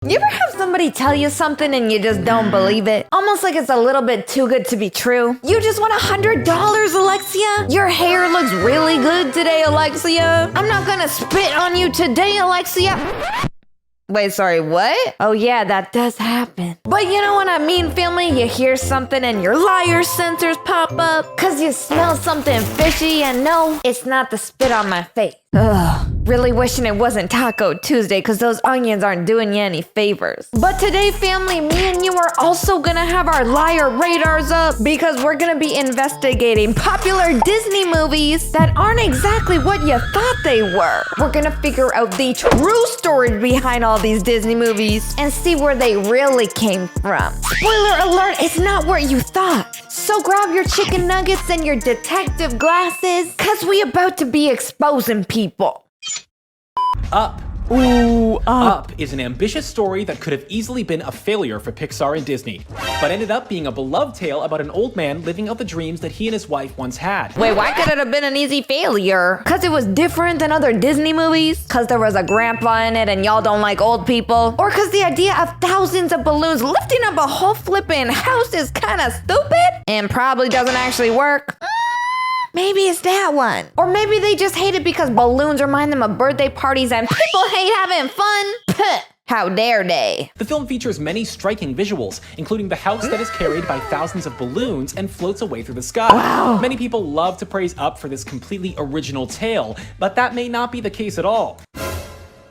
You ever have somebody tell you something and you just don't believe it? Almost like it's a little bit too good to be true. You just won $100, Alexia? Your hair looks really good today, Alexia. I'm not gonna spit on you today, Alexia. Wait, sorry, what? Oh yeah, that does happen. But you know what I mean, family? You hear something and your liar sensors pop up cause you smell something fishy and no, it's not the spit on my face. Ugh. Really wishing it wasn't Taco Tuesday because those onions aren't doing you any favors. But today, family, me and you are also gonna have our liar radars up because we're gonna be investigating popular Disney movies that aren't exactly what you thought they were. We're gonna figure out the true story behind all these Disney movies and see where they really came from. Spoiler alert, it's not what you thought. So grab your chicken nuggets and your detective glasses because we about to be exposing people. Up. Ooh, Up is an ambitious story that could have easily been a failure for Pixar and Disney, but ended up being a beloved tale about an old man living out the dreams that he and his wife once had. Wait, why could it have been an easy failure? Cause it was different than other Disney movies? Cause there was a grandpa in it and y'all don't like old people? Or cause the idea of thousands of balloons lifting up a whole flippin' house is kinda stupid? And probably doesn't actually work? Maybe it's that one. Or maybe they just hate it because balloons remind them of birthday parties and people hate having fun. Puh. How dare they? The film features many striking visuals, including the house that is carried by thousands of balloons and floats away through the sky. Wow. Many people love to praise Up for this completely original tale, but that may not be the case at all.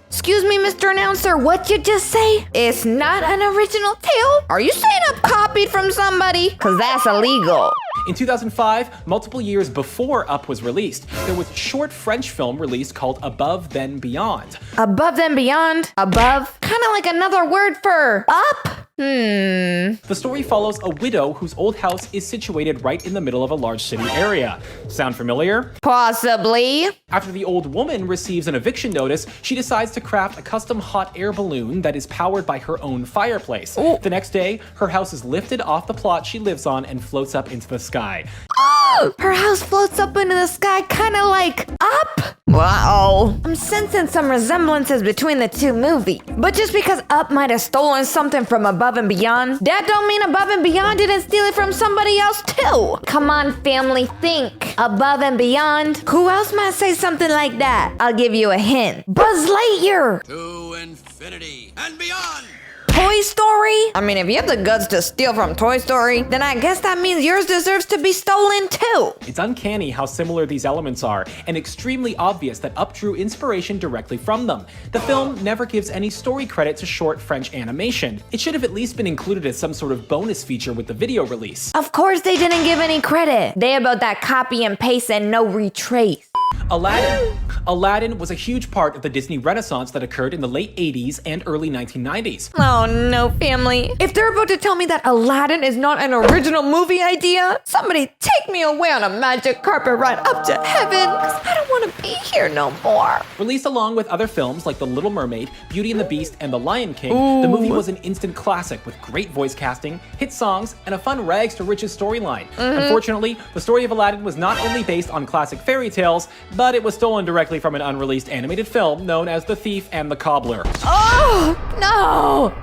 Excuse me, Mr. Announcer, what'd you just say? It's not an original tale? Are you saying Up copied from somebody? Cause that's illegal. In 2005, multiple years before Up was released, there was a short French film released called Above Then Beyond. Above then beyond? Above? Kinda like another word for up? The story follows a widow whose old house is situated right in the middle of a large city area. Sound familiar? Possibly. After the old woman receives an eviction notice, she decides to craft a custom hot air balloon that is powered by her own fireplace. Ooh. The next day, her house is lifted off the plot she lives on and floats up into the sky. Oh, her house floats up into the sky kinda like Up? Wow. I'm sensing some resemblances between the two movies. But just because Up might have stolen something from Above and Beyond, that don't mean Above and Beyond didn't steal it from somebody else too. Come on, family, think. Above and Beyond? Who else might say something like that? I'll give you a hint. Buzz Lightyear. To infinity and beyond! Toy Story? I mean, if you have the guts to steal from Toy Story, then I guess that means yours deserves to be stolen too. It's uncanny how similar these elements are, and extremely obvious that Up drew inspiration directly from them. The film never gives any story credit to short French animation. It should have at least been included as some sort of bonus feature with the video release. Of course they didn't give any credit. They about that copy and paste and no retrace. Aladdin. Aladdin was a huge part of the Disney Renaissance that occurred in the late 80s and early 1990s. Oh no, family. If they're about to tell me that Aladdin is not an original movie idea, somebody take me away on a magic carpet ride up to heaven, cause I don't want to be here no more. Released along with other films like The Little Mermaid, Beauty and the Beast, and The Lion King, the movie was an instant classic with great voice casting, hit songs, and a fun rags to riches storyline. Unfortunately, the story of Aladdin was not only based on classic fairy tales, but it was stolen directly from an unreleased animated film known as The Thief and the Cobbler. Oh, no.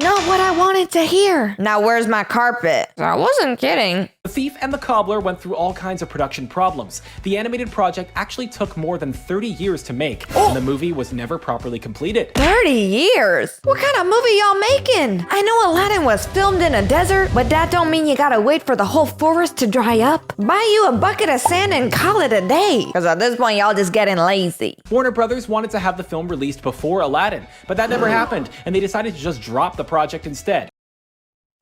Not what I wanted to hear. Now where's my carpet? I wasn't kidding. The Thief and the Cobbler went through all kinds of production problems. The animated project actually took more than 30 years to make, and the movie was never properly completed. 30 years? What kind of movie y'all making? I know Aladdin was filmed in a desert, but that don't mean you gotta wait for the whole forest to dry up. Buy you a bucket of sand and call it a day. Cause at this point, y'all just getting lazy. Warner Brothers wanted to have the film released before Aladdin, but that never happened, and they decided to just drop the project instead.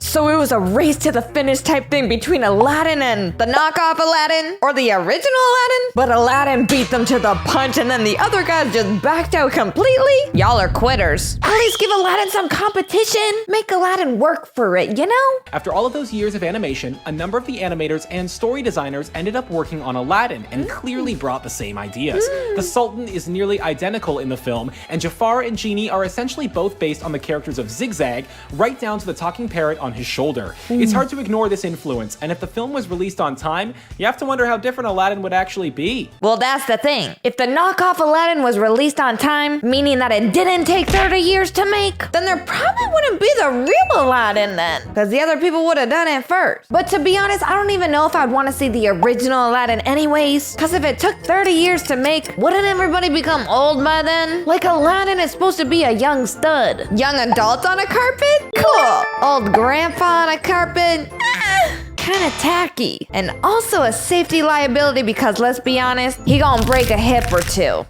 So it was a race to the finish type thing between Aladdin and the knockoff Aladdin? Or the original Aladdin? But Aladdin beat them to the punch and then the other guys just backed out completely? Y'all are quitters. At least give Aladdin some competition. Make Aladdin work for it, you know? After all of those years of animation, a number of the animators and story designers ended up working on Aladdin and clearly brought the same ideas. The Sultan is nearly identical in the film, and Jafar and Genie are essentially both based on the characters of 𝐬𝐧𝐬𝐭𝐚𝐦, right down to the talking parrot on on his shoulder. It's hard to ignore this influence, and if the film was released on time, you have to wonder how different Aladdin would actually be. Well, that's the thing. If the knockoff Aladdin was released on time, meaning that it didn't take 30 years to make, then there probably wouldn't be the real Aladdin then, because the other people would have done it first. But to be honest, I don't even know if I'd want to see the original Aladdin anyways, because if it took 30 years to make, wouldn't everybody become old by then? Like Aladdin is supposed to be a young stud. Young adult on a carpet? Cool. Old grandpa on a carpet? Kind of tacky. And also a safety liability because let's be honest, he gonna break a hip or two.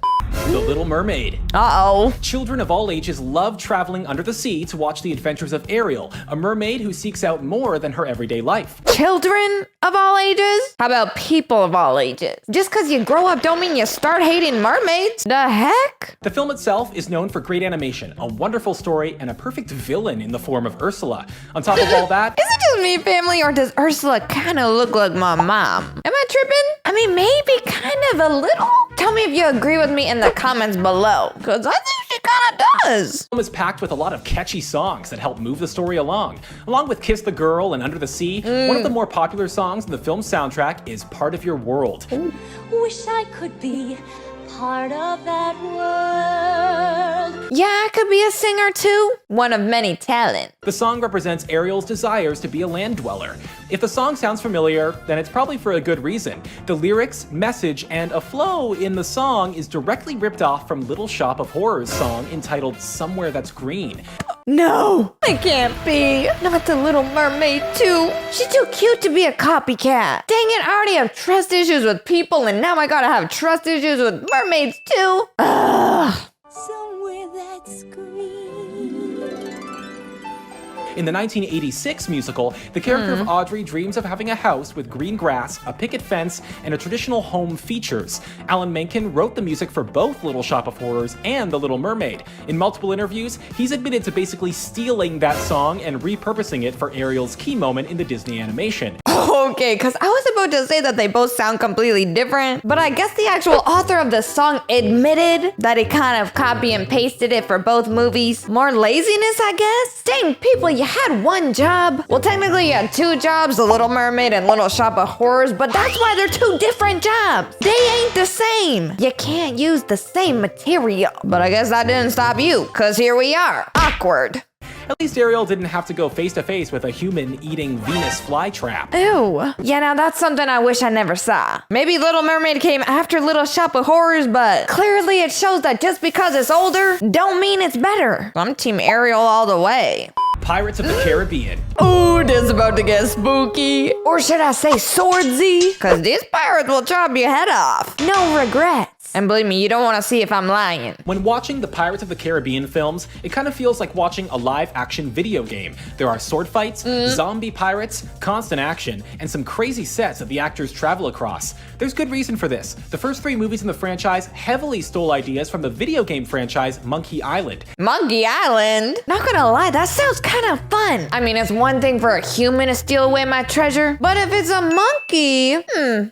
The Little Mermaid. Uh-oh. Children of all ages love traveling under the sea to watch the adventures of Ariel, a mermaid who seeks out more than her everyday life. Children of all ages? How about people of all ages? Just because you grow up don't mean you start hating mermaids. The heck? The film itself is known for great animation, a wonderful story, and a perfect villain in the form of Ursula. On top of all that, Is it just me, family, or does Ursula kind of look like my mom? Am I tripping? I mean, maybe kind of a little? Tell me if you agree with me in the comments below, because I think she kind of does. the film is packed with a lot of catchy songs that help move the story along. Along with Kiss the Girl and Under the Sea, one of the more popular songs in the film's soundtrack is Part of Your World. Wish I could be part of that world. Yeah, I could be a singer too. One of many talents. The song represents Ariel's desires to be a land dweller. If the song sounds familiar, then it's probably for a good reason. The lyrics, message, and a flow in the song is directly ripped off from Little Shop of Horrors' song entitled Somewhere That's Green. No, it can't be. Not the Little Mermaid too. She's too cute to be a copycat. Dang it, I already have trust issues with people and now I gotta have trust issues with mermaids too. Ugh. Somewhere that's green. In the 1986 musical, the character of Audrey dreams of having a house with green grass, a picket fence, and a traditional home features. Alan Menken wrote the music for both Little Shop of Horrors and The Little Mermaid. In multiple interviews, he's admitted to basically stealing that song and repurposing it for Ariel's key moment in the Disney animation. Okay, because I was about to say that they both sound completely different, but I guess the actual author of the song admitted that he kind of copy and pasted it for both movies. More laziness, I guess? Dang, people, you had one job. Well, technically you had two jobs, The Little Mermaid and Little Shop of Horrors, but that's why they're two different jobs. They ain't the same. You can't use the same material. But I guess that didn't stop you, because here we are. Awkward. At least Ariel didn't have to go face to face with a human eating Venus flytrap. Ew. Yeah, now that's something I wish I never saw. Maybe Little Mermaid came after Little Shop of Horrors, but clearly it shows that just because it's older, don't mean it's better. I'm Team Ariel all the way. Pirates of the Caribbean. Ooh, this is about to get spooky. Or should I say swordsy? Cause these pirates will chop your head off. No regrets. And believe me, you don't want to see if I'm lying. When watching the Pirates of the Caribbean films, it kind of feels like watching a live-action video game. There are sword fights, zombie pirates, constant action, and some crazy sets that the actors travel across. There's good reason for this. The first 3 movies in the franchise heavily stole ideas from the video game franchise Monkey Island. Monkey Island? Not gonna lie, that sounds kind of fun. I mean, it's one thing for a human to steal away my treasure, but if it's a monkey,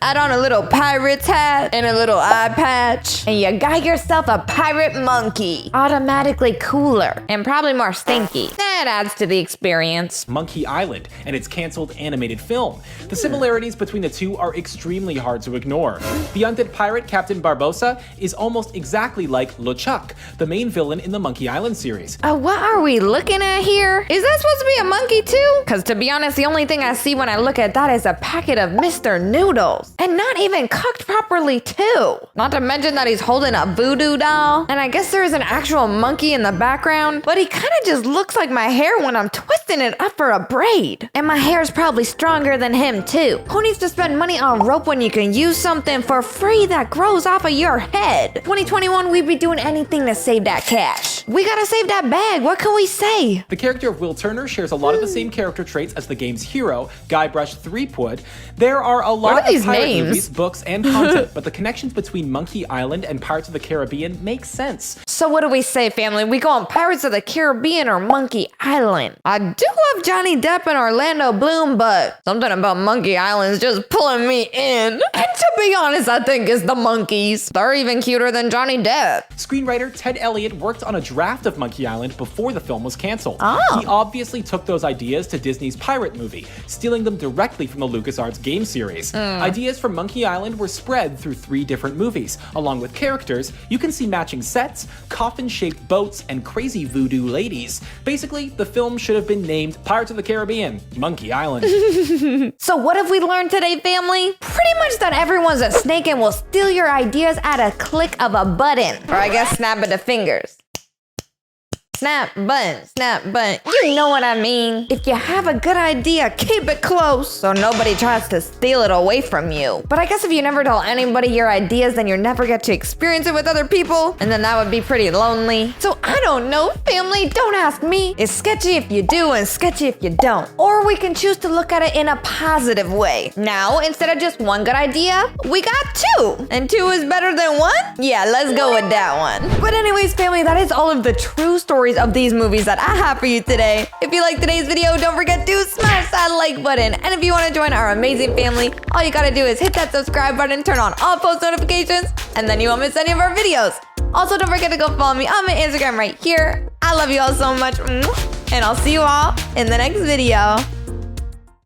add on a little pirate's hat and a little eye patch, and you got yourself a pirate monkey. Automatically cooler and probably more stinky. That adds to the experience. Monkey Island, and its canceled animated film. The similarities between the two are extremely hard to ignore. The undead pirate Captain Barbossa is almost exactly like LeChuck, the main villain in the Monkey Island series. What are we looking at here? Is that supposed to be a monkey too? Cause to be honest, the only thing I see when I look at that is a packet of Mr. Noodles. And not even cooked properly too. Not to mention that he's holding a voodoo doll. And I guess there is an actual monkey in the background, but he kind of just looks like my hair when I'm twisting it up for a braid. And my hair is probably stronger than him too. Who needs to spend money on rope when you can use something for free that grows off of your head? 2021, we'd be doing anything to save that cash. We gotta save that bag, what can we say? The character of Will Turner shares a lot of the same character traits as the game's hero, Guybrush Threepwood. There are a lot of these pirate names? movies, books, and content, but the connections between Monkey Island and Pirates of the Caribbean makes sense. So what do we say, family? We go on Pirates of the Caribbean or Monkey Island? I do love Johnny Depp and Orlando Bloom, but something about Monkey Island is just pulling me in. And to be honest, I think it's the monkeys. They're even cuter than Johnny Depp. Screenwriter Ted Elliott worked on a draft of Monkey Island before the film was canceled. Oh. He obviously took those ideas to Disney's pirate movie, stealing them directly from the LucasArts game series. Ideas for Monkey Island were spread through 3 different movies. Along with characters, you can see matching sets, coffin-shaped boats, and crazy voodoo ladies. Basically, the film should have been named Pirates of the Caribbean, Monkey Island. So what have we learned today, family? Pretty much that everyone's a snake and will steal your ideas at a click of a button. Or I guess snap of the fingers. Snap button. You know what I mean. If you have a good idea, keep it close so nobody tries to steal it away from you. But I guess if you never tell anybody your ideas, then you never get to experience it with other people, and then that would be pretty lonely. So I don't know, family, don't ask me. It's sketchy if you do and sketchy if you don't. Or we can choose to look at it in a positive way. Now, instead of just one good idea, we got 2. And 2 is better than 1? Yeah, let's go with that one. But anyways, family, that is all of the true stories of these movies that I have for you today. If you liked today's video, don't forget to smash that like button. And if you want to join our amazing family, all you gotta do is hit that subscribe button, turn on all post notifications, and then you won't miss any of our videos. Also, don't forget to go follow me on my Instagram right here. I love you all so much, and I'll see you all in the next video.